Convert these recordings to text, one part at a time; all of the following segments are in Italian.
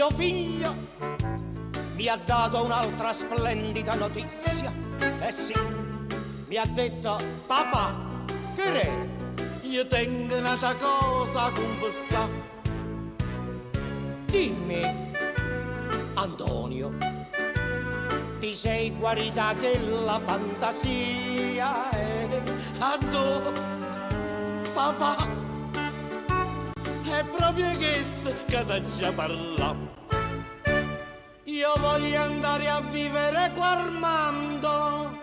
mio figlio mi ha dato un'altra splendida notizia. Eh sì, mi ha detto: papà, che è? Io tengo un'altra cosa a confessare. Dimmi, Antonio, ti sei guarita che la fantasia è? Anto, papà, è proprio questo che ti già parlato. Io voglio andare a vivere qua Armando.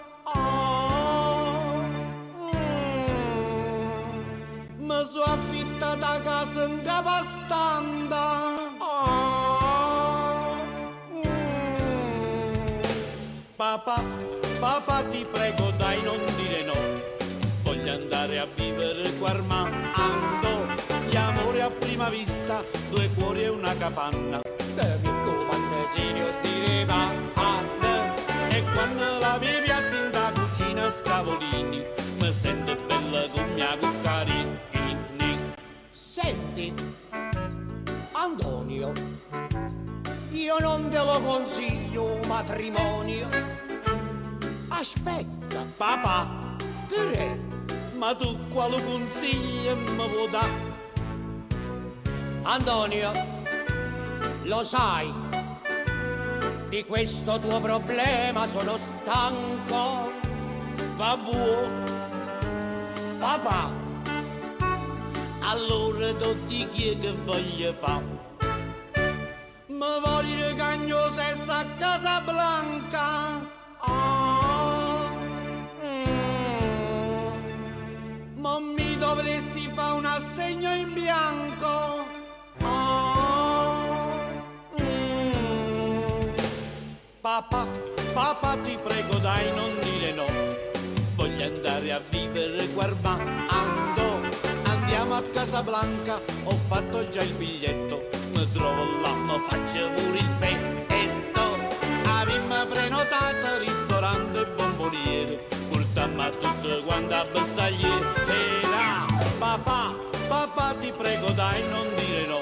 Mi sono affittata casa in Capastanda. Papà, papà ti prego dai non dire no. Voglio andare a vivere qua Armando. Gli amori a prima vista, due cuori e una capanna. Te che domande serio si va. E quando la miei piatti in da cucina scavolini, mi sento bella con mia cuccarini. Senti, Antonio, io non te lo consiglio un matrimonio. Aspetta, Papà, che è? ma tu quale consiglio mi vuoi dare? Antonio, lo sai, di questo tuo problema sono stanco. Va buono, Papà, allora tutti chi che voglio fare? Mi voglio cagno sessa a Casablanca. Ma mi dovresti fare un assegno in bianco. Papà, papà ti prego dai non dire no. Voglio andare a vivere qua Armando. Andiamo a Casablanca, ho fatto già il biglietto. Mi trovo là, mi faccio pure il petto. Abbiamo prenotato ristorante e bomboniere. Portammo tutto quanto a bersagliera. Papà, papà ti prego dai non dire no.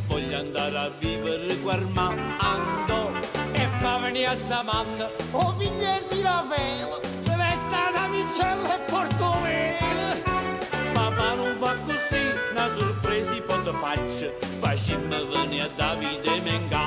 Voglio andare a vivere qua Armando. e fa venire a Samanda, o figliesi la vela, se veste una micella e portovela. Papà non fa così, una sorpresa poi ti faccio. Facciamo venire a Davide Menga.